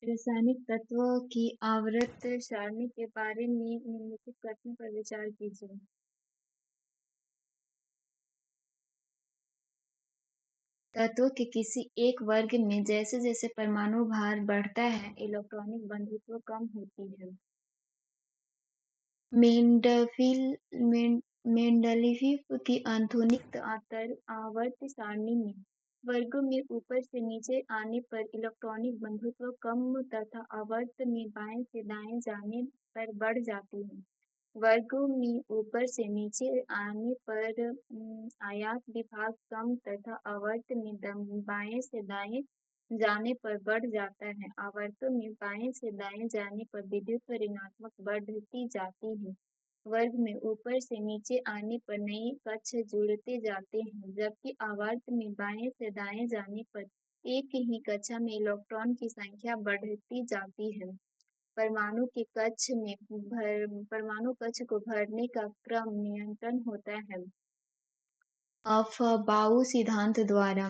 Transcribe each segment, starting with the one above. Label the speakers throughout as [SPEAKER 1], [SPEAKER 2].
[SPEAKER 1] रासायनिक तत्वों की आवर्त सारणी के बारे में निम्नलिखित कथनों पर विचार कीजिए। तत्वों के किसी एक वर्ग में जैसे जैसे परमाणु भार बढ़ता है, इलेक्ट्रॉनिक बंधुत्व कम होती है। मेंडलीव की आधुनिक आवर्त सारणी में वर्गों में ऊपर से नीचे आने पर इलेक्ट्रॉनिक बंधुत्व कम तथा आवर्त में बाएं से दाएं जाने पर बढ़ जाती है। वर्गों में ऊपर से नीचे आने पर आयात विभाग कम तथा आवर्त में बाएं से दाएं जाने पर बढ़ जाता है। आवर्तों में बाएं से दाएं जाने पर विद्युत ऋणात्मक बढ़ती जाती है। वर्ग में ऊपर से नीचे आने पर नए कक्ष जुड़ते जाते हैं, जबकि आवर्त में बाएं से दाएं जाने पर एक ही कक्षा में इलेक्ट्रॉन की संख्या बढ़ती जाती है। परमाणु कक्ष को भरने का क्रम नियंत्रण होता है अफबाऊ सिद्धांत द्वारा।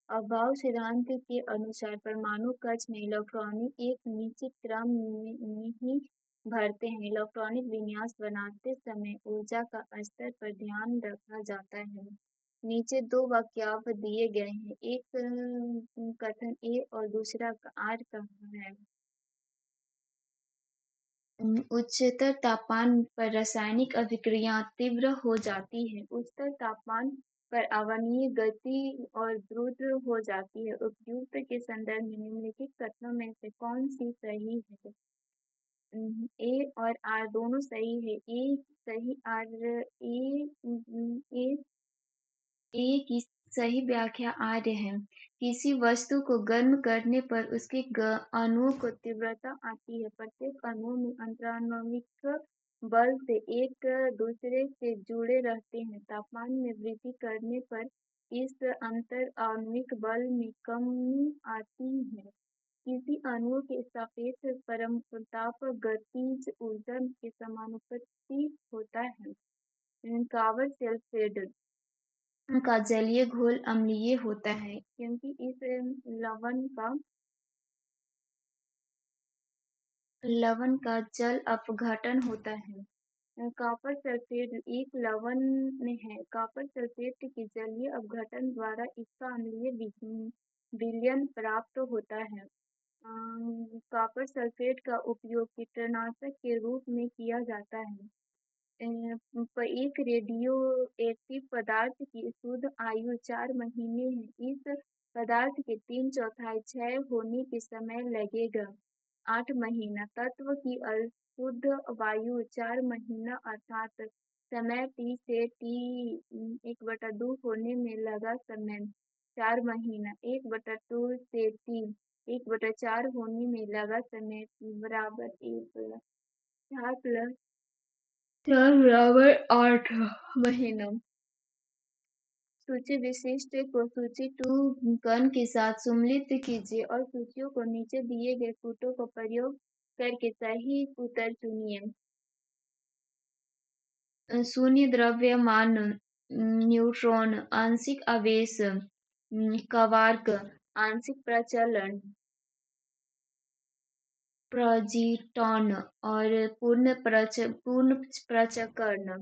[SPEAKER 1] अफबाऊ सिद्धांत के अनुसार परमाणु कक्ष में इलेक्ट्रॉन एक निश्चित क्रम में ही भरते हैं। इलेक्ट्रॉनिक विन्यास बनाते समय ऊर्जा का स्तर पर ध्यान रखा जाता है। नीचे दो वाक्यांश दिए गए हैं, एक कथन ए और दूसरा आर का है। उच्चतर तापमान पर रासायनिक अभिक्रिया तीव्र हो जाती है। उच्चतर तापमान पर अवान्तर गति और द्रुत हो जाती है। उपयुक्त के संदर्भ में निम्नलिखित कथनों में से कौन सी सही है? ए और आर दोनों सही है। ए सही, आर ए ए की सही व्याख्या आर्य है। किसी वस्तु को गर्म करने पर उसके अणुओं को तीव्रता आती है। प्रत्येक अणु में अंतराण्विक बल से एक दूसरे से जुड़े रहते हैं। तापमान में वृद्धि करने पर इस अंतर आणविक बल में कमी आती है। किसी अणु के सापेक्ष परमताप गतिज ऊर्जा के समानुपाती होता है। कॉपर सल्फेट का जलीय घोल अम्लीय होता है, क्योंकि इस लवण का जल अपघटन होता है। कॉपर सल्फेट एक लवण है। कॉपर सल्फेट के जलीय अपघटन द्वारा इसका अम्लीय विलयन प्राप्त होता है। कॉपर सल्फेट का उपयोग कीटनाशक के रूप में किया जाता है। एक रेडियो एक्टिव पदार्थ की शुद्ध आयु 4 महीने है। इस पदार्थ के 3/4 क्षय होने के समय लगेगा 8 महीना। तत्व की अशुद्ध वायु 4 महीना अर्थात समय T से T1/2 होने में लगा समय 4 महीना। 1/2 से T 1/4 होने में लगा समय बराबर 8 महीना। सूची विशिष्ट को सूची 2 कण के साथ सम्मिलित कीजिए और सूचियों को नीचे दिए गए कूटों का प्रयोग करके सही उत्तर चुनिए। शून्य द्रव्यमान न्यूट्रॉन, आंशिक आवेश क्वार्क, आंशिक प्रचलन प्रोजीट्रॉन और पूर्ण प्रचक्रण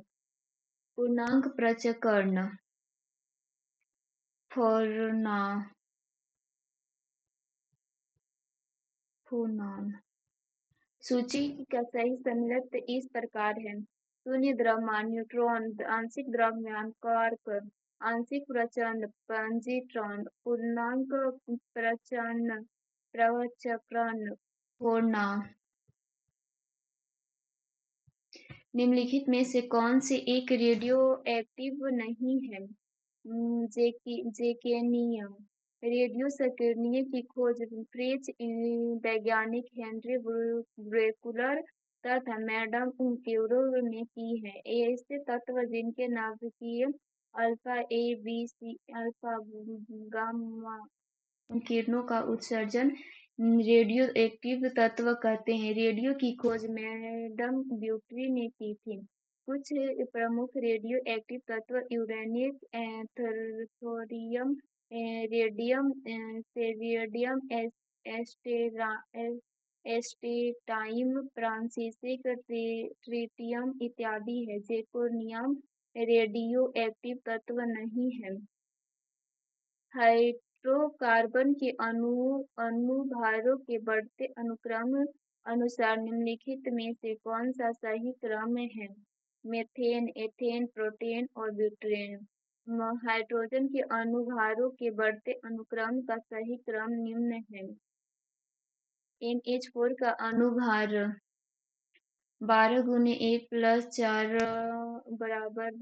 [SPEAKER 1] पूर्णांक प्रचक्रण फोनॉन। सूची का सही सम्मिलित इस प्रकार है। शून्य द्रव्यमान न्यूट्रॉन, आंशिक द्रव्यमान क्वार्क, आंशिक प्रचलन पॉजिट्रॉन, पूर्णांक प्रचक्रण फोनॉन। निम्नलिखित में से कौन से एक रेडियो एक्टिव नहीं है? जेकेनियम। रेडियो सक्रियण की खोज फ्रेंच वैज्ञानिक हेनरी ब्रेकुलर तथा मैडम क्यूरी ने की है। ऐसे तत्व जिनके नाभिकीय alpha A B C alpha gamma किरणों का उत्सर्जन रेडियो एक्टिव तत्व कहते हैं। रेडियो की खोज मैडम क्यूरी ने की थी। कुछ प्रमुख रेडियो एक्टिव तत्व uranium, thorium, radium, cerium, astatine, फ्रांसीसिक ट्रिटियम इत्यादि है। जेकोनियम रेडियो एक्टिव तत्व नहीं है। हाइड्रोकार्बन के अनुभारों के बढ़ते अनुक्रम अनुसार निम्नलिखित में से कौन सा सही क्रम है? मीथेन, एथेन, प्रोपेन और ब्यूटेन। हाइड्रोजन के अनुभारों के बढ़ते अनुक्रम का सही क्रम निम्न है। NH4 का अनुभार 12 × 1 + 4 = 12 +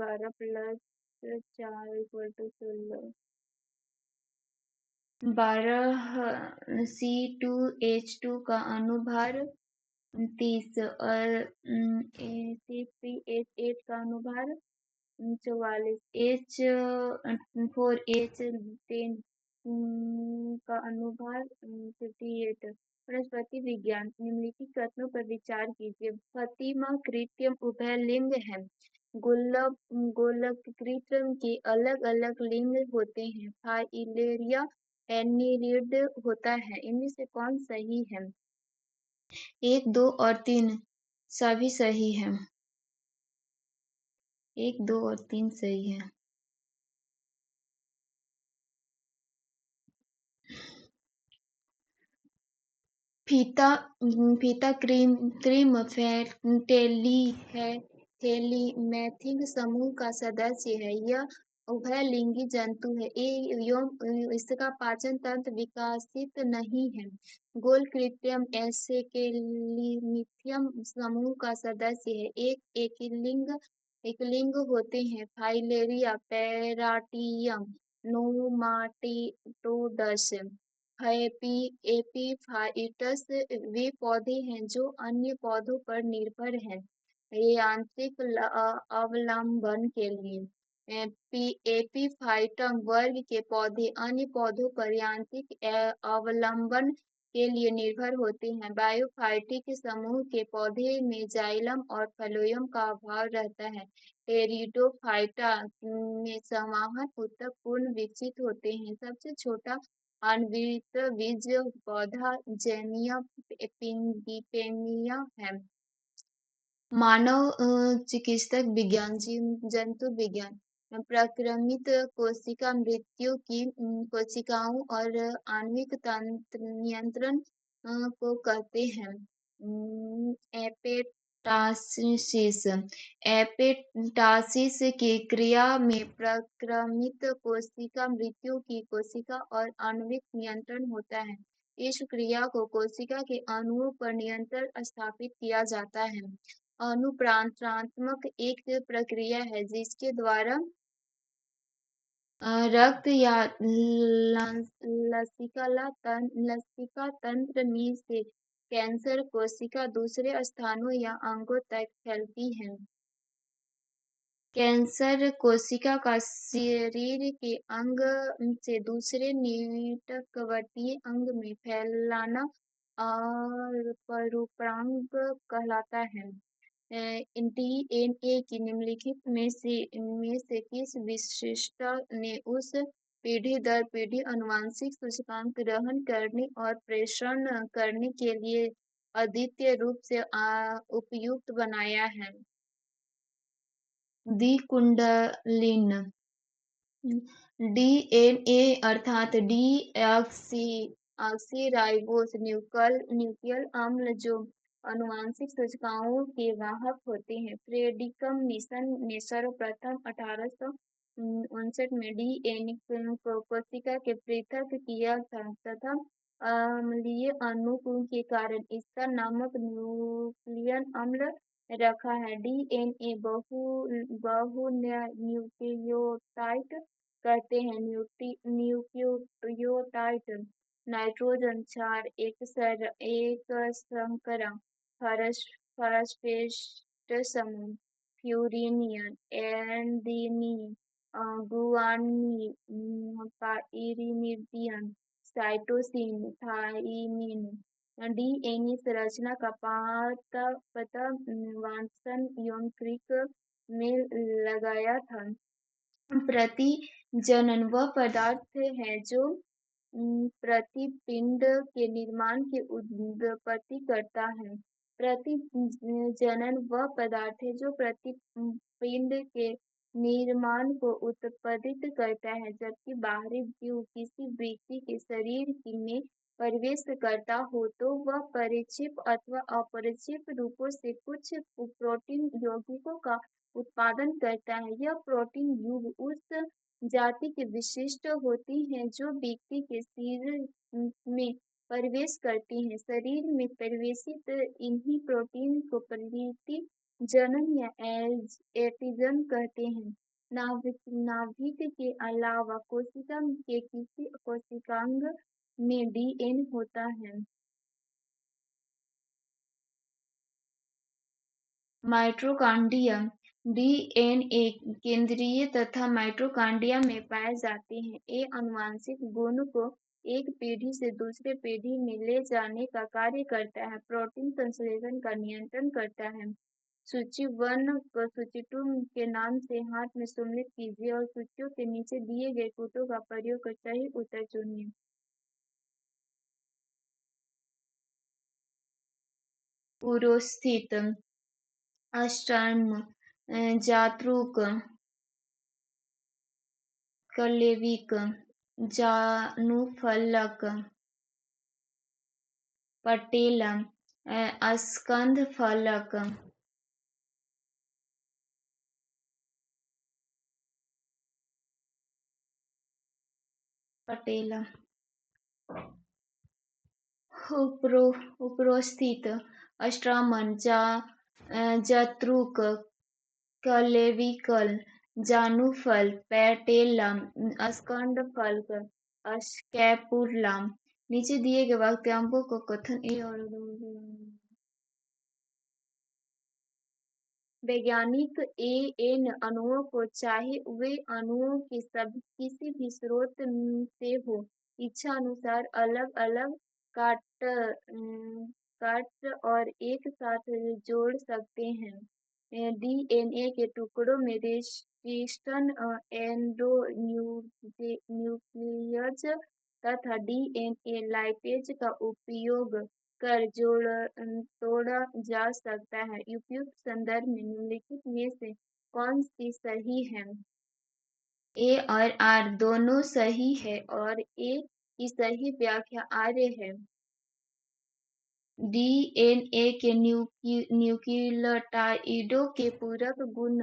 [SPEAKER 1] 4 = 16। 12 C2H2 का अनुभार 30 और C3H8 का अनुभार 44। H4H10 का अनुभार 58। वनस्पति विज्ञान। निम्नलिखित कथनों पर विचार कीजिए। फतिमा कृत्रिम उभयलिंग है। गोलकृत के अलग अलग लिंग होते हैं। फाइलेरिया एनीलिड होता है। इनमें से कौन सही है? 1, 2 और 3 सभी सही है। 1, 2 और 3 सही है। फीता कृत्रिम थैलीमैथिक समूह का सदस्य है। यह उभयलिंगी जंतु है एवं इसका पाचन तंत्र विकसित नहीं है। गोल कृत्रिम एसेकेलिमिथियम समूह का सदस्य है। एकलिंग होते हैं। फाइलेरिया पैराटियम नोमाटिडोडस। एपीफाइट्स वे पौधे हैं जो अन्य पौधों पर निर्भर हैं यांत्रिक अवलंबन के लिए। एपीफाइटम वर्ग के पौधे अन्य पौधों पर यांत्रिक अवलंबन के लिए निर्भर होते हैं। बायोफाइटिक समूह के पौधे में जाइलम और फ्लोएम का अभाव रहता है। टेरिडोफाइटा में संवहन ऊतक पूर्ण विकसित होते हैं। सबसे छोटा अनवृत्त बीज पौधा जेनिया पिंगिपेनिया है। मानव चिकित्सक विज्ञान। जंतु विज्ञान। प्रक्रमित कोशिका मृत्यु की कोशिकाओं और आणविक नियंत्रण को कहते हैं। एपेटासिस। एपेटासिस की क्रिया में प्रक्रमित कोशिका मृत्यु की कोशिका और आणविक नियंत्रण होता है। इस क्रिया को कोशिका के अणुओं पर नियंत्रण स्थापित किया जाता है। अनुप्राणात्मक एक प्रक्रिया है जिसके द्वारा रक्त या लसिका तंत्र में से कैंसर कोशिका दूसरे स्थानों या अंगों तक फैलती है। कैंसर कोशिका का शरीर के अंग से दूसरे निकटवर्ती अंग में फैलाना परागपराग कहलाता है। डीएनए की निम्नलिखित में से किस विशिष्टता ने उस पीढ़ी दर पीढ़ी आनुवंशिक सूचकांक ग्रहण करने और प्रेषण करने के लिए अद्वितीय रूप से उपयुक्त बनाया है? द्विकुंडलिन। डीएनए अर्थात डीऑक्सीराइबोस न्यूक्लिक अम्ल जो आनुवंशिक सूचकांकों के वाहक होते हैं। फ्रेडरिक मिशन ने सर्वप्रथम 1859 में डीएनए को कोशिका से पृथक किया था तथा अम्लीय अणु के कारण इसका नामक न्यूक्लिक अम्ल रखा है। डीएनए बहुन्यूक्लियोटाइड कहते हैं। न्यूक्लियोटाइड नाइट्रोजन क्षार एक शर्करा फॉस्फेट समूह purine adenine guanine pyrimidine cytosine thymine. DNA संरचना का पता वाटसन एवं क्रिक में लगाया था। प्रतिजनन वह पदार्थ है जो प्रतिपिंड के निर्माण की उत्पत्ति करता है। प्रतिजनन वह पदार्थ है जो प्रतिपिंड के निर्माण को उत्पादित करता है, जबकि बाहरी जीव किसी व्यक्ति के शरीर में प्रवेश करता हो तो वह परिक्षेप अथवा अपरिक्षेप रूपों से कुछ प्रोटीन यौगिकों का उत्पादन करता है। यह प्रोटीन युग उस जाति के विशिष्ट होती हैं जो व्यक्ति के शरीर में प्रवेश करती हैं। शरीर में प्रवेशित इन्हीं प्रोटीन को प्रतिजनन या एंटीजन कहते हैं। नाभिक के अलावा कोशिका के किसी कोशिकांग में डीएनए होता है। माइटोकॉन्ड्रिया डीएनए केंद्रीय तथा माइटोकॉन्ड्रिया में पाए जाते हैं। ये आनुवंशिक गुण को एक पीढ़ी से दूसरे पीढ़ी में ले जाने का कार्य करता है। प्रोटीन संश्लेषण का नियंत्रण करता है। सूची 1 को सूची 2 के नाम से हाथ में सम्मिलित कीजिए और सूचियों के नीचे दिए गए कोटों का प्रयोग कर सही उत्तर चुनिए। पुरोस्थित, अष्टम, जात्रुक, कलेविक, जानुफलक, पटेल, स्कंद फलक। पटेल। उपरोस्थित, अष्टामन, जत्रुक, कलेविकल, जानुफल, पैटेलम, स्कंदफलक, स्कैपुलम। नीचे दिए गए वाक्यांशों को कथन ए और वैज्ञानिक एन अणुओं को, चाहे वे अणुओं के किसी भी स्रोत से हो, इच्छा अनुसार अलग अलग काट और एक साथ जोड़ सकते हैं। डीएनए के टुकड़ों में रेसिस्टेंट एंडोन्यूक्लियस तथा डीएनए लाइपेज का उपयोग कर तोड़ा जा सकता है। उपयुक्त संदर्भ में निम्नलिखित में से कौन सी सही है? ए और आर दोनों सही है और ए की सही व्याख्या आर्य है। डीएनए के न्यूक्लियोटाइडों के पूरक गुण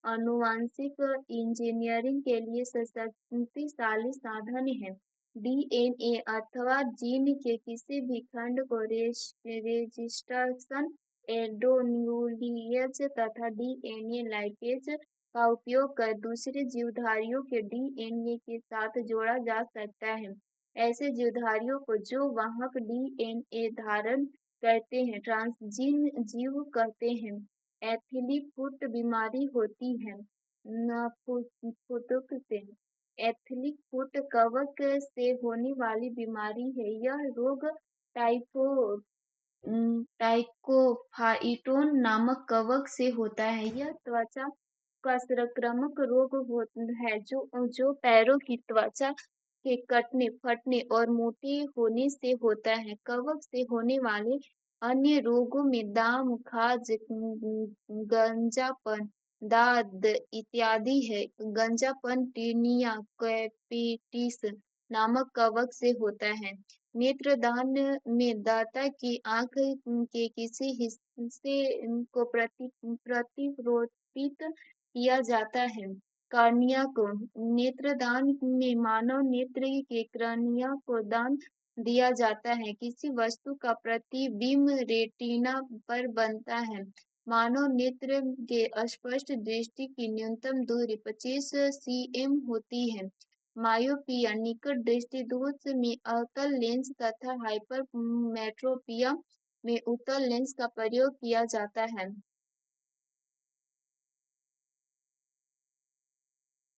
[SPEAKER 1] आनुवंशिक इंजीनियरिंग के लिए शक्तिशाली साधन है। डीएनए अथवा जीन के किसी भी खंड को रेजिस्ट्रेशन एंडोन्यूक्लियस तथा डीएनए लाइपेज का उपयोग कर दूसरे जीवधारियों के डीएनए के साथ जोड़ा जा सकता है। ऐसे जीवधारियों को जो वाहक डीएनए धारण करते हैं ट्रांसजीन जीव कहते हैं। एथिलीक फुट बीमारी होती है फुटुक से। एथिलीक फुट कवक से होने वाली बीमारी है। यह रोग टाइकोफाइटोन नामक कवक से होता है। यह त्वचा का संक्रामक रोग है जो पैरों की त्वचा के कटने, फटने और मोटे होने से होता है। कवक से होने वाले अन्य रोगों में दाम, खाज, गंजापन, दाद इत्यादि है। गंजापन टीनिया कैपिटिस नामक कवक से होता है। नेत्रदान में दाता की आंख के किसी हिस्से को प्रतिरोपित किया जाता है। कार्निया को नेत्रदान में मानव नेत्र के कार्निया को दान दिया जाता है। किसी वस्तु का प्रतिबिंब रेटिना पर बनता है। मानव नेत्र के स्पष्ट दृष्टि की न्यूनतम दूरी 25 cm होती है। मायोपिया निकट दृष्टि दोष में अवतल लेंस तथा हाइपरमेट्रोपिया में उत्तल लेंस का प्रयोग किया जाता है।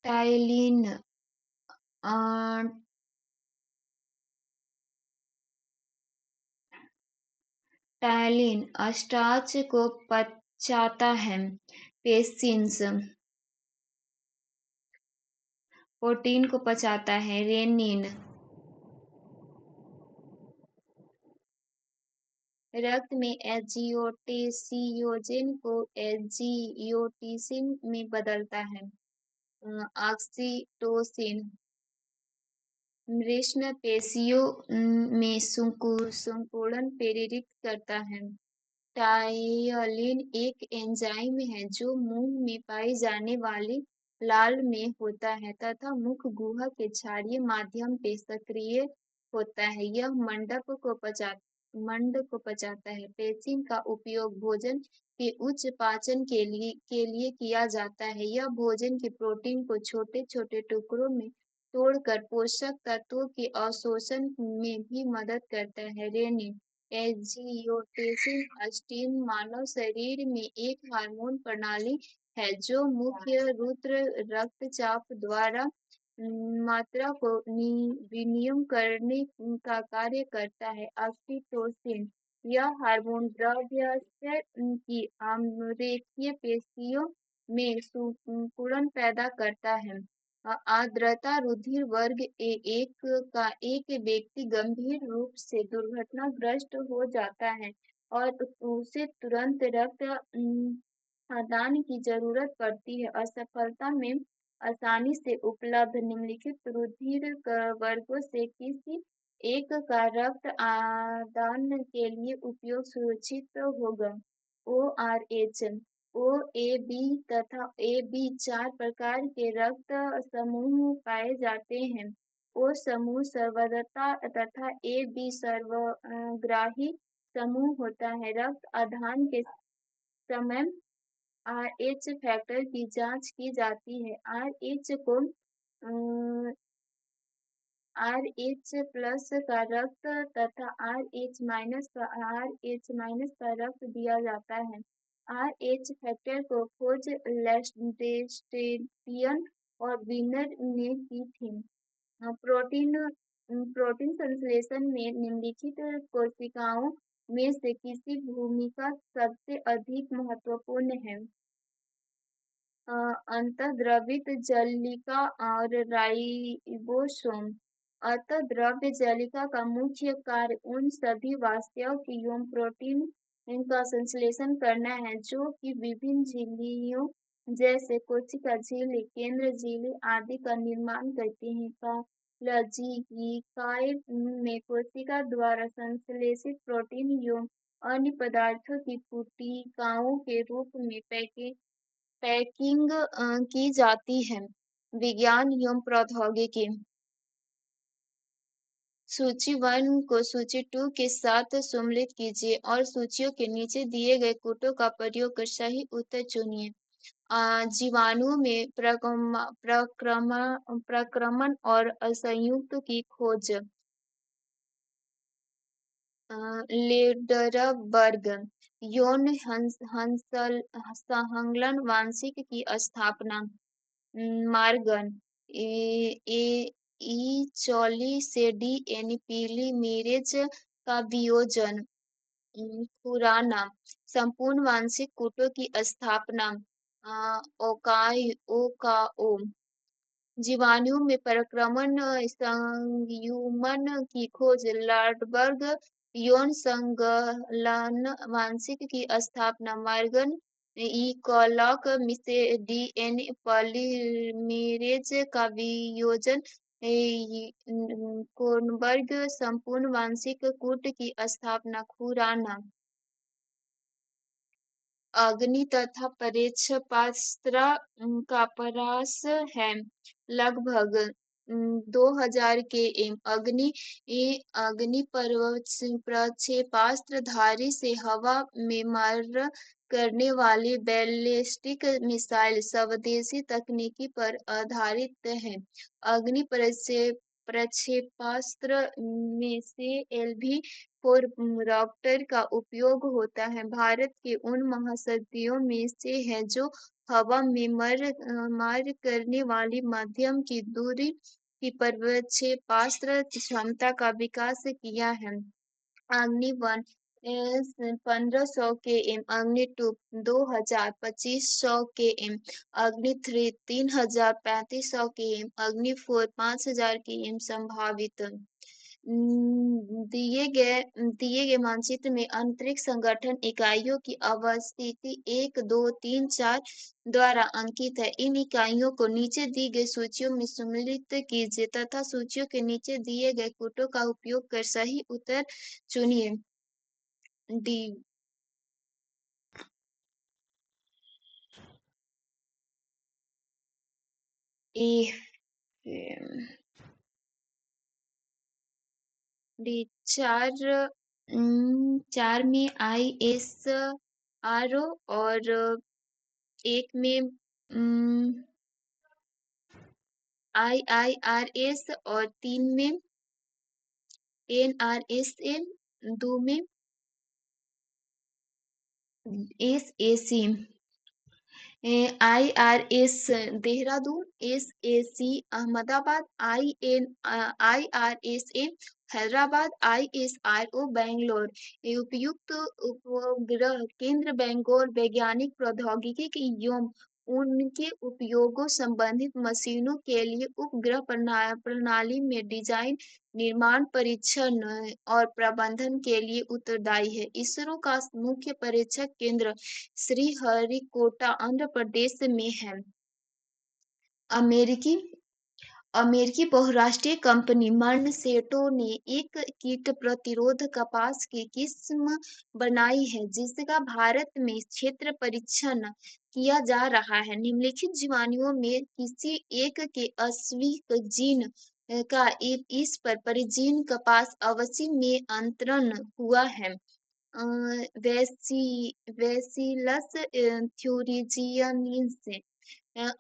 [SPEAKER 1] टाइलिन टाइलिन स्टार्च को पचाता है। पेसिन्स प्रोटीन को पचाता है। रेनिन रक्त में एंजियोटेंसियोजेन को एंजियोटेंसिन में बदलता है। ऑक्सीटोसिन मांसपेशियों में सिकुड़न प्रेरित करता है। टायलिन एक एंजाइम है जो मुंह में पाई जाने वाली लाल में होता है तथा मुख गुहा के क्षारीय माध्यम पे सक्रिय होता है। यह मंड को पचाता है। पेप्सिन का उपयोग भोजन के उच्च पाचन के लिए किया जाता है। यह भोजन के प्रोटीन को छोटे छोटे टुकड़ों में तोड़कर पोषक तत्वों के अवशोषण में भी मदद करता है। रेनिन एंजियोटेंसिन स्टीम मानव शरीर में एक हार्मोन प्रणाली है जो मुख्य रुद्र रक्तचाप द्वारा मात्रा को विनियमन करने का कार्य करता है। ऑक्सीटोसिन यह हार्मोन गर्भाशय की आंतरिक पेशियों में सिकुड़न पैदा करता है। आर्द्रता रुधिर वर्ग एक का एक व्यक्ति गंभीर रूप से दुर्घटनाग्रस्त हो जाता है और उसे तुरंत रक्त दान की जरूरत पड़ती है। असफलता में आसानी से उपलब्ध निम्नलिखित रुधिर वर्गों से किसी एक का रक्त दान के लिए उपयोग सुरक्षित होगा। ORH ओ ए बी तथा ए बी 4 प्रकार के रक्त समूह पाए जाते हैं। ओ समूह सर्वदता तथा ए बी सर्वग्राही समूह होता है। रक्त आधान के समय RH फैक्टर की जांच की जाती है। RH को RH प्लस का रक्त तथा RH माइनस का रक्त दिया जाता है। RH फैक्टर को खोज लेस्टेटियन और विनर ने की थी। प्रोटीन संश्लेषण में निम्नलिखित कोशिकाओं में से किसकी भूमिका सबसे अधिक महत्वपूर्ण है? अंतर्द्रवित जालिका और राइबोसोम। अंतर्द्रव्य जालिका का मुख्य कार्य उन सभी वास्तविक प्रोटीन का संश्लेषण करना है जो कि विभिन्न झिल्लियों जैसे कोशिका झिल्ली, केंद्र झिल्ली आदि का निर्माण करती हैं। कालजीकाएं में कोशिका द्वारा संश्लेषित प्रोटीन एवं अन्य पदार्थों की पुटिकाओं के रूप में पैकिंग की जाती है। विज्ञान एवं प्रौद्योगिकी। सूची 1 को सूची 2 के साथ सम्मिलित कीजिए और सूचियों के नीचे दिए गए कोटों का प्रयोग कर सही उत्तर चुनिए। जीवाणुओं में प्रक्रमण और संयुक्त की खोज। लेडरबर्ग। यौन संलग्न वांशिक की स्थापना। मार्गन। ई चौली से डीएनए पॉलीमेरेज का वियोजन। खुराना। संपूर्ण वांशिक कूटों की स्थापना। ओकाओ। जीवाणुओं में प्रक्रमण संयुग्मन की खोज। लार्डबर्ग। यौन संलग्न वांशिक की स्थापना। मार्गन। ई. से डीएनए पॉलीमेरेज का वियोजन। कोनबर्ग। संपूर्ण वांशिक कूट की स्थापना। खुराना। अग्नि तथा परिक्षेपास्त्र का परास है। लगभग 2000 के अग्नि प्रक्षेपास्त्र धारी से हवा में मार करने वाली बैलिस्टिक मिसाइल स्वदेशी तकनीकी पर आधारित है। अग्नि प्रक्षेपास्त्र में से LV-4 रॉकेट का उपयोग होता है। भारत के उन महाशक्तियों में से है जो हवा में मार करने वाली मध्यम की दूरी की प्रक्षेपास्त्र क्षमता का विकास किया है। अग्नि 1 1500 km, अग्नि 2 2000 2500 km, अग्नि 3 3500 km, अग्नि 4 5000 km संभावित। दिए गए मानचित्र में अंतरिक्ष संगठन इकाइयों की अवस्थिति 1, 2, 3, 4 द्वारा अंकित है। इन इकाइयों को नीचे दी गई सूचियों में सम्मिलित कीजिए तथा सूचियों के नीचे दिए गए कोटों का उपयोग कर सही उत्तर चुनिए। डी ए डी चार में ISRO और एक में IIRS और 3 में NRSM, 2 में SAC। IRS Dehradun, SAC Ahmedabad, IRSM Hyderabad, ISRO Bangalore. उपयुक्त उपग्रह केंद्र बेंगलोर वैज्ञानिक प्रौद्योगिकी एवं उनके उपयोगों संबंधित मशीनों के लिए उपग्रह प्रणाली में डिजाइन, निर्माण, परीक्षण और प्रबंधन के लिए उत्तरदायी है। इसरो का मुख्य परीक्षण केंद्र श्रीहरिकोटा आंध्र प्रदेश में है। अमेरिकी अमेरिकी बहुराष्ट्रीय कंपनी मॉन्सेटो ने एक कीट प्रतिरोध कपास की किस्म बनाई है जिसका भारत में क्षेत्र परीक्षण किया जा रहा है। निम्नलिखित जीवाणुओं में किसी एक के अस्विक जीन का इस पर परिजीन कपास अवधि में अंतरण हुआ है। बैसिलस थ्यूरिजियनिस।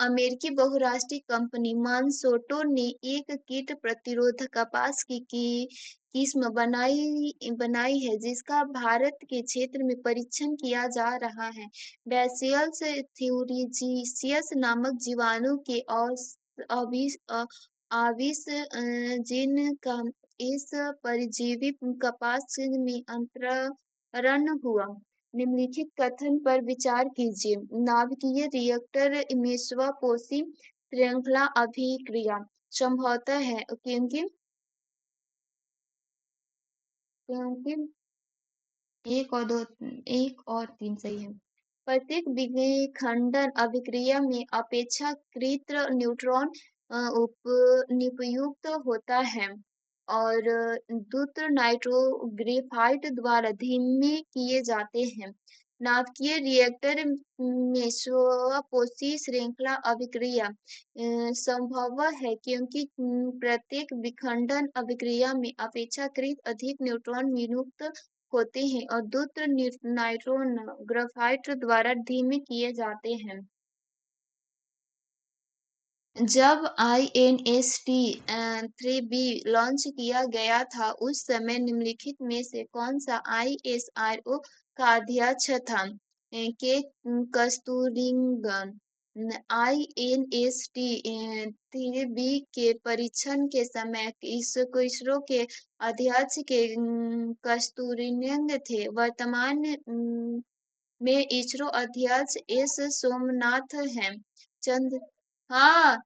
[SPEAKER 1] अमेरिकी बहुराष्ट्रीय कंपनी मॉन्सेटो ने एक कीट प्रतिरोध कपास की किस्म बनाई है जिसका भारत के क्षेत्र में परीक्षण किया जा रहा है। बैसिलस थ्यूरिजियनिस नामक जीवाणु के आविष जीन का इस परजीवी कपास में अंतरण हुआ। निम्नलिखित कथन पर विचार कीजिए। नाभिकीय रिएक्टर में स्वपोषी श्रृंखला अभिक्रिया संभवतः है क्योंकि एक और 3 सही है। प्रत्येक विखंडन अभिक्रिया में अपेक्षाकृत न्यूट्रॉन उपयुक्त होता है और दूसरे नाइट्रोग्रेफाइट द्वारा धीमे किए जाते हैं। नाभिकीय रिएक्टर में स्वपोषी श्रृंखला अभिक्रिया संभव है क्योंकि प्रत्येक विखंडन अभिक्रिया में अपेक्षाकृत अधिक न्यूट्रॉन विमुक्त होते हैं और दूसरे नाइट्रोन ग्रेफाइट द्वारा धीमे किए जाते हैं। जब INST 3B लॉन्च किया गया था उस समय निम्नलिखित में से कौन सा ISRO का अध्यक्ष था? के कस्तूरिरंगन। INST 3B के परीक्षण के समय इसरो के अध्यक्ष के कस्तूरिरंगन थे। वर्तमान में इसरो अध्यक्ष S सोमनाथ हैं। हाँ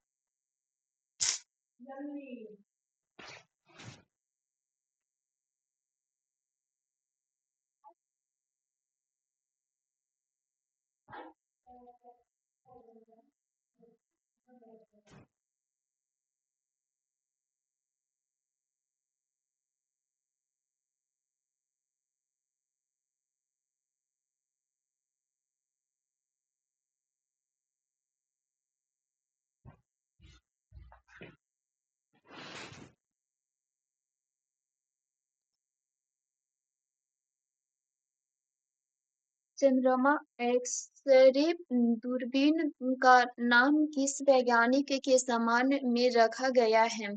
[SPEAKER 1] चंद्रमा एक्स-रे दूरबीन का नाम किस वैज्ञानिक के सम्मान में रखा गया है?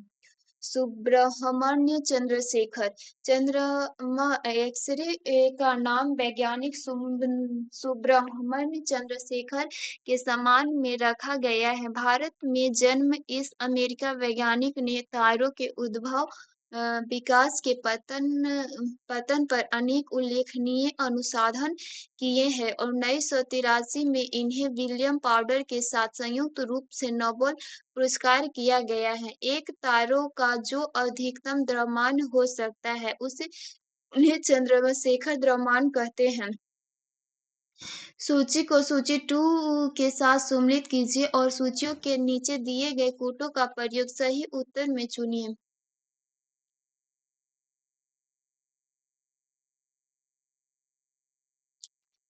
[SPEAKER 1] सुब्रह्मण्य चंद्रशेखर। चंद्रमा एक्स-रे का नाम वैज्ञानिक सुब्रह्मण्य चंद्रशेखर के सम्मान में रखा गया है। भारत में जन्म इस अमेरिकी वैज्ञानिक ने तारों के उद्भव विकास के पतन पर अनेक उल्लेखनीय अनुसंधान किए हैं और 1983 में इन्हें विलियम पाउडर के साथ संयुक्त रूप से नोबेल पुरस्कार किया गया है। एक तारों का जो अधिकतम द्रव्यमान हो सकता है उसे उन्हें चंद्रशेखर द्रव्यमान कहते हैं। सूची को सूची 2 के साथ सम्मिलित कीजिए और सूचियों के नीचे दिए गए कोटों का प्रयोग सही उत्तर में चुनिए।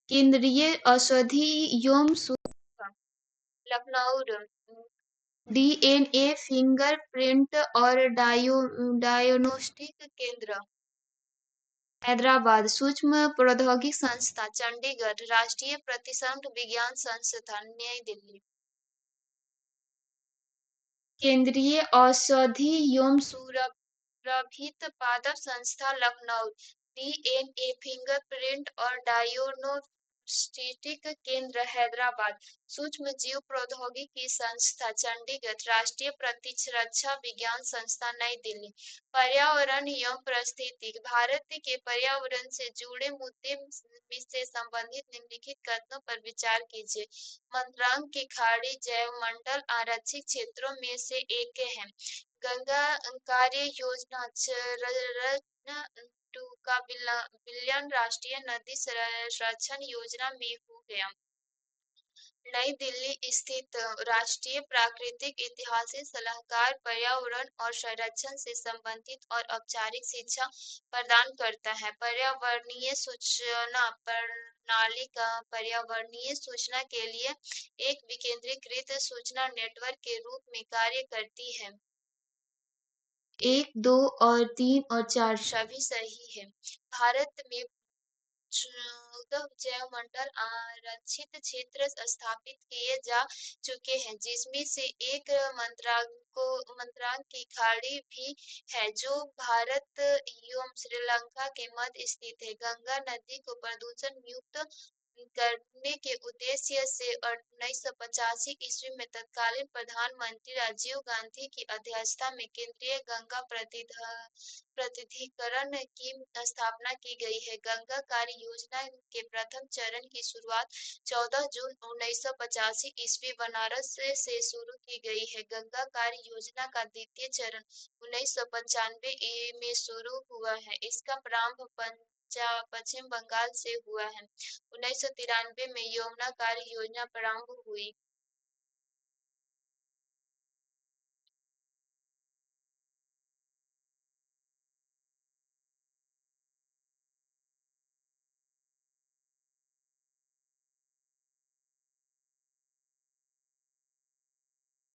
[SPEAKER 1] केंद्रीय औषधि एवं सूचना लखनऊ डीएनए फिंगरप्रिंट और डायग्नोस्टिक केंद्र हैदराबाद सूक्ष्म प्रौद्योगिकी संस्थान चंडीगढ़ राष्ट्रीय प्रतिष्ठान विज्ञान संस्थान नई दिल्ली केंद्रीय औषधि एवं सुरभित पादप संस्थान लखनऊ डीएनए फिंगरप्रिंट और डायग्नोस्टिक केंद्र हैदराबाद सूक्ष्म जीव प्रौद्योगिकी संस्थान चंडीगढ़ राष्ट्रीय प्रतिरक्षा विज्ञान संस्थान नई दिल्ली पर्यावरण एवं पारिस्थितिकी भारत के पर्यावरण से जुड़े मुद्दे से संबंधित निम्नलिखित कथनों पर विचार कीजिए। मंत्रांग की खाड़ी जैवमंडल आरक्षित क्षेत्रों में से एक है। गंगा कार्य योजना चरण 2 का विलयन राष्ट्रीय नदी संरक्षण योजना में हो गया। नई दिल्ली स्थित राष्ट्रीय प्राकृतिक ऐतिहासिक सलाहकार पर्यावरण और संरक्षण से संबंधित और औपचारिक शिक्षा प्रदान करता है। पर्यावरणीय सूचना प्रणाली का पर्यावरणीय सूचना के लिए एक विकेंद्रीकृत सूचना नेटवर्क के रूप में कार्य करती है। 1, 2 और 3 और 4 सभी सही है। भारत में 14 जैवमंडल आरक्षित क्षेत्र स्थापित किए जा चुके हैं जिसमें से एक मंत्रांग की खाड़ी भी है जो भारत एवं श्रीलंका के मध्य स्थित है। गंगा नदी को प्रदूषण मुक्त करने के उद्देश्य से 1985 ईस्वी में तत्कालीन प्रधानमंत्री राजीव गांधी की अध्यक्षता में केंद्रीय गंगा प्राधिकरण की स्थापना की गई है। गंगा कार्य योजना के प्रथम चरण की शुरुआत 14 जून 1985 ईस्वी बनारस से शुरू की गई है। गंगा कार्य योजना का द्वितीय चरण 1995 में शुरू हुआ है। इसका प्रारंभ पश्चिम बंगाल से हुआ है। 1993 में यमुना कार्य योजना प्रारंभ हुई।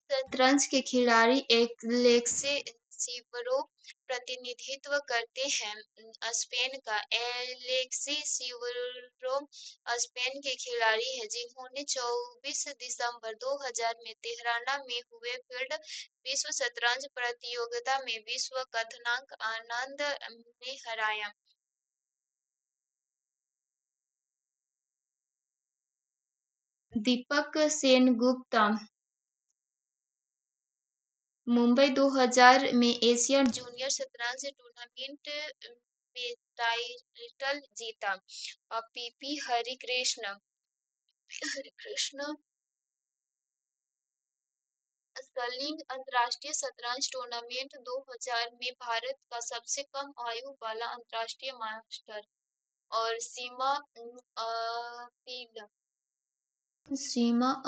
[SPEAKER 1] शतरंज के खिलाड़ी एलेक्सी सिवरोव प्रतिनिधित्व करते हैं स्पेन का। एलेक्सी सिवरोव स्पेन के खिलाड़ी हैं जिन्होंने 24 दिसंबर 2000 में तेहरान में हुए फील्ड विश्व शतरंज प्रतियोगिता में विश्व क्रमांक आनंद ने हराया। दीपक सेनगुप्त मुंबई 2000 में एशियन जूनियर शतरंज टूर्नामेंट में टाइटल जीता। पीपी हरिकृष्ण स्कलिंग अंतर्राष्ट्रीय शतरंज टूर्नामेंट 2000 में भारत का सबसे कम आयु वाला अंतर्राष्ट्रीय मास्टर। और सीमा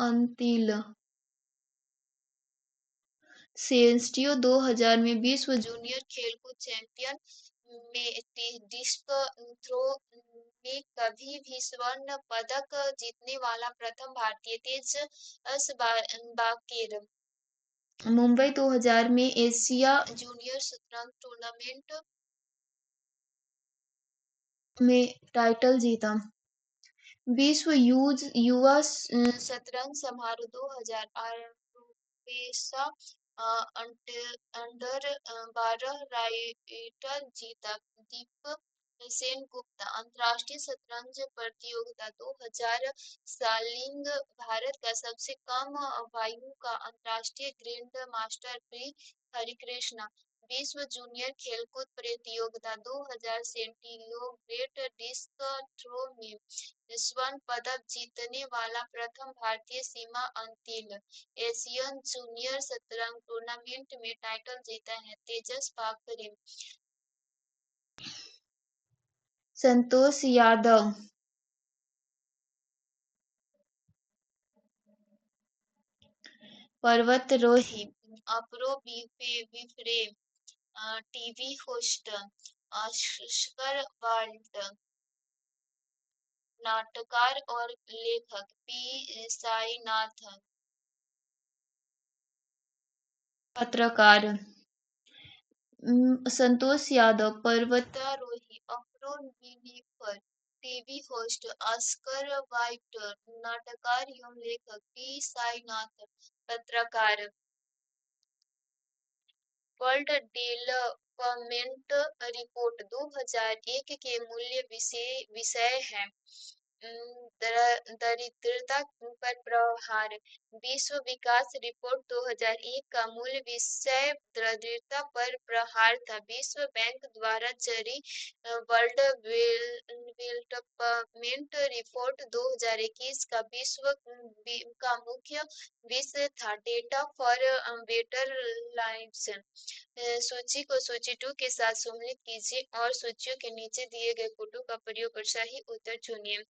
[SPEAKER 1] अंतिल सेलेस्टियो 2000 में विश्व जूनियर खेलकूद चैंपियन में डिस्क थ्रो में कभी भी स्वर्ण पदक जीतने वाला प्रथम भारतीय तेज बाकेर। मुंबई 2000 में एशिया जूनियर शतरंज टूर्नामेंट में टाइटल जीता। विश्व युवा शतरंज समारोह 2000 आरपेसा अंडर 12 टाइटल जीता। दीप सेनगुप्ता अंतर्राष्ट्रीय शतरंज प्रतियोगिता 2000 सालिंग भारत का सबसे कम आयु का अंतर्राष्ट्रीय ग्रैंड मास्टर पी हरिकृष्ण विश्व जूनियर खेलकूद प्रतियोगिता 2000 सेंटियो ग्रेट डिस्क थ्रो में स्वर्ण पदक जीतने वाला प्रथम भारतीय सीमा अंतिल एशियन जूनियर शतरंज टूर्नामेंट में टाइटल जीता है तेजस पाखरे। संतोष यादव पर्वतारोही अप्रो विफ्रे टीवी होस्ट ऑस्कर वाल्ड नाटककार और लेखक पी साईनाथ पत्रकार संतोष यादव पर्वतारोही अप्रो विनिफर टीवी होस्ट ऑस्कर वाइट नाटककार एवं लेखक पी साईनाथ पत्रकार वर्ल्ड डेवलपमेंट रिपोर्ट 2001 के मूल्य विषय है दरिद्रता पर प्रहार। विश्व विकास रिपोर्ट 2001 का मूल विषय दरिद्रता पर प्रहार था। विश्व बैंक द्वारा जारी वर्ल्ड डेवलपमेंट रिपोर्ट 2021 का विश्व का मुख्य विषय था डेटा फॉर बेटर लाइव्स। सूची को सूची 2 के साथ सम्मिलित कीजिए और सूचियों के नीचे दिए गए फोटो का प्रयोग कर सही उत्तर चुनिए।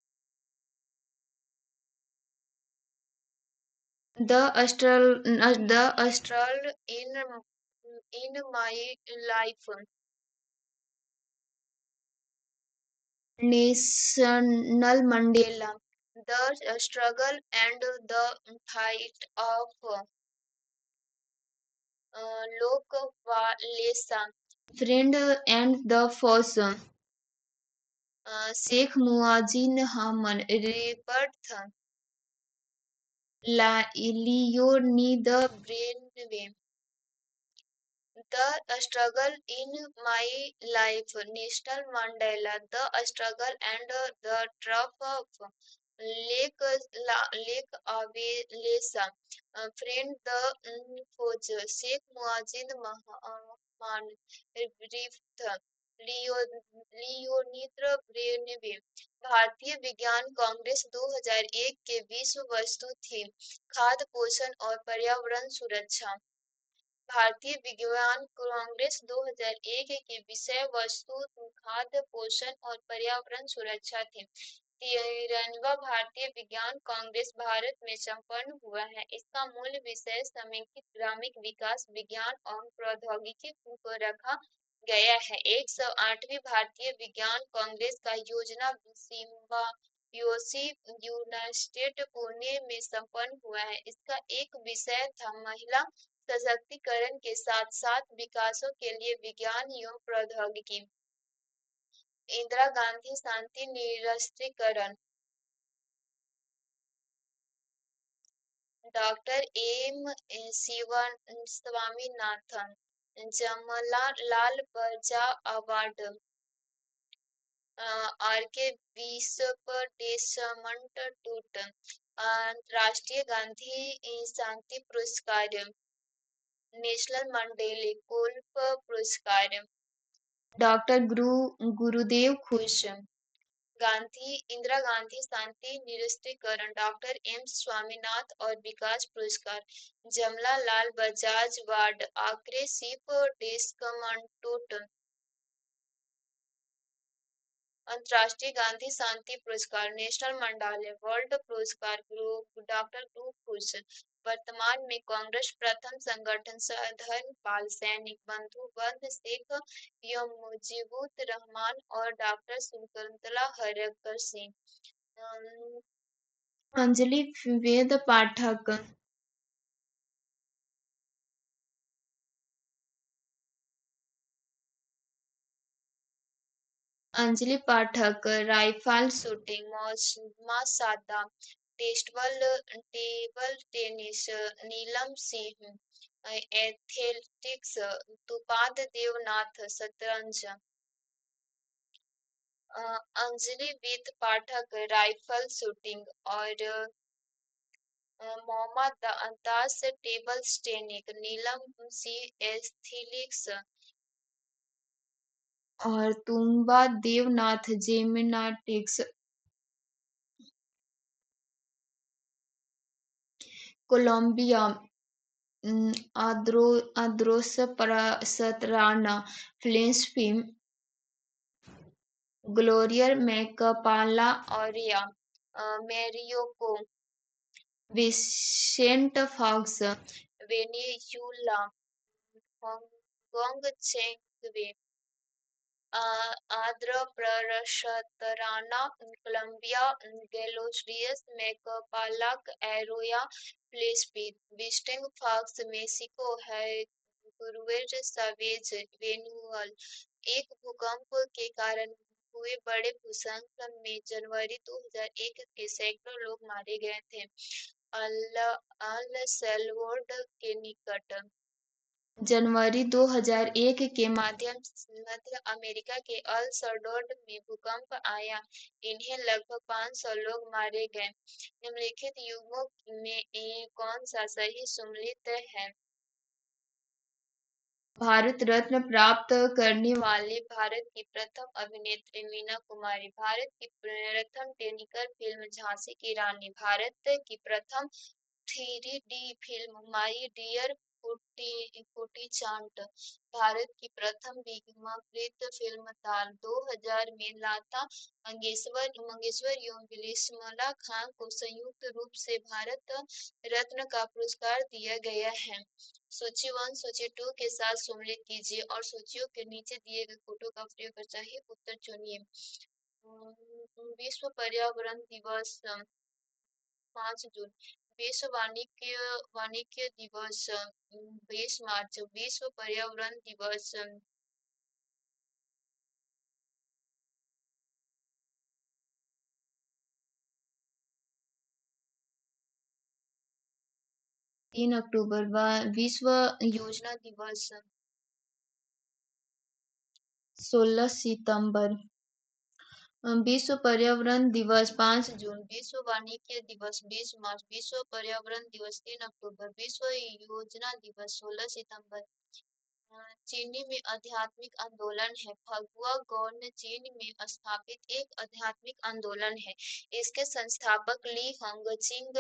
[SPEAKER 1] The struggle in my life Nelson Mandela the struggle and the fight of Lech Walesa friend and the foes Sheikh मुआजिन हमन rebirth Leonid the Brezhnev the struggle in my life Nelson Mandela the struggle and the triumph of Lech Walesa friend the खोज शेख मुआजिद मान रिफ्त लियोनिद्र ब्रेनवे। भारतीय विज्ञान कांग्रेस 2001 के विश्व वस्तु थी खाद्य पोषण और पर्यावरण सुरक्षा। भारतीय विज्ञान कांग्रेस 2001 की विषय वस्तु खाद्य पोषण और पर्यावरण सुरक्षा थी। 13वां भारतीय विज्ञान कांग्रेस भारत में संपन्न हुआ है। इसका मूल विषय समेकित ग्रामीण विकास विज्ञान और प्रौद्योगिकी को रखा गया है। 108वीं भारतीय विज्ञान कांग्रेस का योजना सिम्बायोसी यूनाइटेड पुणे में संपन्न हुआ है। इसका एक विषय था महिला सशक्तिकरण के साथ साथ विकासों के लिए विज्ञान एवं प्रौद्योगिकी। इंदिरा गांधी शांति निरस्त्रीकरण डॉक्टर एम स्वामीनाथन जमनालाल बजा अवार्ड आर के बिशप डेसमंड टूट राष्ट्रीय गांधी शांति पुरस्कार नेशनल मंडेले गोल्फ पुरस्कार डॉक्टर गुरुदेव खुश गांधी इंदिरा गांधी शांति निरस्त्रीकरण डॉक्टर एम स्वामीनाथ और विकास पुरस्कार जमनालाल बजाज वार्ड आकरे सीप डेस्कमंटोट अंतर्राष्ट्रीय गांधी शांति पुरस्कार नेशनल मंडाले वर्ल्ड पुरस्कार डॉक्टर ग्रुप खुश। वर्तमान में कांग्रेस प्रथम संगठन धर्मपाल सैनिक बंधु बंद शेख एवं मुजीबुर रहमान और doctor Shakuntala Harikar Singh Anjali Ved Pathak Anjali Pathak rifle shooting मौसमा table tennis Neelam Singh athletics तुपाद देवनाथ शतरंज अंजलि वेद पाठक राइफल शूटिंग और Mohammad Das table tennis Neelam Singh athletics और Tumpa Debnath gymnastics, Colombia Andres Pastrana Philippines, Gloria Macapagal Arroyo, मैरियोको, विसेंट फॉक्स, वेनेजुला, होंगकोंग चेंगवे, Andres Pastrana, Colombia Gloria Macapagal, Arroyo Philippines, Vicente Fox Mexico है, गुरुवेज Chavez वेनुअल। एक भूकंप के कारण हुए बड़े भूस्खलन में जनवरी 2001 के सैकड़ों लोग मारे गए थे। अल अल सैल्वाडोर के निकट जनवरी 2001 के मध्य अमेरिका के अल सल्वाडोर में भूकंप आया। इन्हें लगभग 500 लोग मारे गए। निम्नलिखित युगों में कौन सा सही सम्मिलित है? भारत रत्न प्राप्त करने वाली भारत की प्रथम अभिनेत्री मीना कुमारी, भारत की प्रथम टेक्निकल फिल्म झांसी की रानी, भारत की प्रथम 3D film my dear Kuttichathan, भारत की प्रथम बीमाकृत फिल्म ताल, 2000 में लता मंगेशकर एवं बिस्मिल्लाह खान को संयुक्त रूप से भारत रत्न का पुरस्कार दिया गया है। सूची 1 सूची 2 के साथ सम्मिलित कीजिए और सूचियों के नीचे दिए गए फोटो का प्रयोग कर सही उत्तर चुनिए। विश्व पर्यावरण दिवस 5 जून, विश्व वानिकी दिवस 20 मार्च, विश्व पर्यावरण दिवस 3 अक्टूबर, विश्व योजना दिवस 16 सितंबर, विश्व पर्यावरण दिवस 5 जून, विश्व वानिकी दिवस 20 मार्च, विश्व पर्यावरण दिवस 3 अक्टूबर, विश्व योजना दिवस 16 सितंबर। चीनी में आध्यात्मिक आंदोलन है। फगुआ गौन चीन में स्थापित एक आध्यात्मिक आंदोलन है। इसके संस्थापक ली हंगचिंग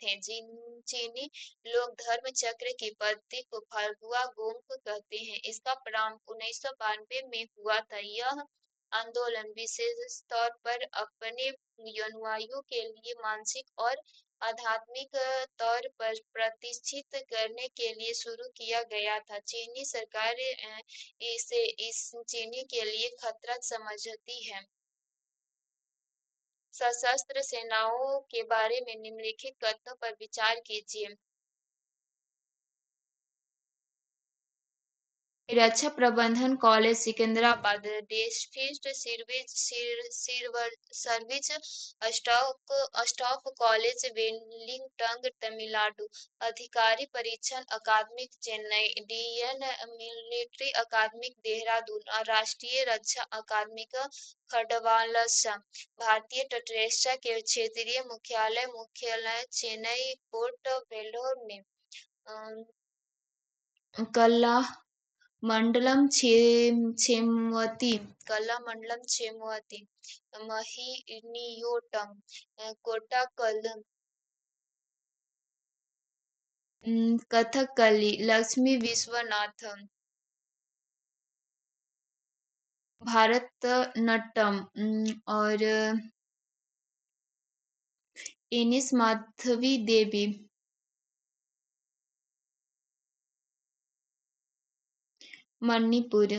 [SPEAKER 1] थे। चीनी लोग धर्म चक्र की पद्धति को फगुआ गोंग कहते हैं। इसका प्रारंभ 1992 में हुआ था। यह आंदोलन विशेष तौर पर अपने अनुयायियों के लिए मानसिक और आध्यात्मिक तौर पर प्रतिष्ठित करने के लिए शुरू किया गया था। चीनी सरकार इसे इस चीनी के लिए खतरा समझती है। सशस्त्र सेनाओं के बारे में निम्नलिखित कथनों पर विचार कीजिए। रक्षा प्रबंधन college Secunderabad, डेस्फिस्ट service staff college Wellington Tamil Nadu, अधिकारी परीक्षण अकादमी चेन्नई, इंडियन मिलिट्री अकादमी देहरादून और राष्ट्रीय रक्षा अकादमी खडवालसा, भारतीय तटरक्षक के क्षेत्रीय मुख्यालय चेन्नई पोर्ट वेल्लोर में, कला मंडलम क्षेमवती, मोहिनीयोट्टम, कोट्टाकल, कथकली, लक्ष्मी विश्वनाथन, भारतनाट्यम और इनिस माधवी देवी, मणिपुर,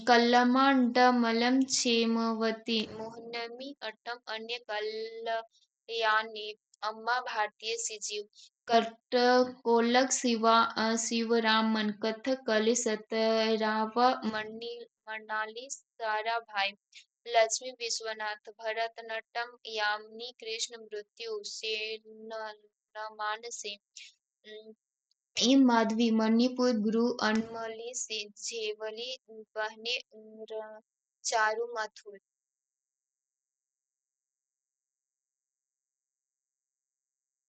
[SPEAKER 1] कल्लामांडलम क्षेमवती, मोहिनी अट्टम, अन्य कल्याणी, अम्मा भारतीय सजीव, कर्टकोलक शिवरामन, कथकली सतरावा, मनाली साराभाई, लक्ष्मी विश्वनाथ, भरतनाट्यम यामिनी कृष्ण, मृत्यु सेनमानसी, एम माधवी, मणिपुर गुरु अनमोली से झेवली, बहने चारू माथुर।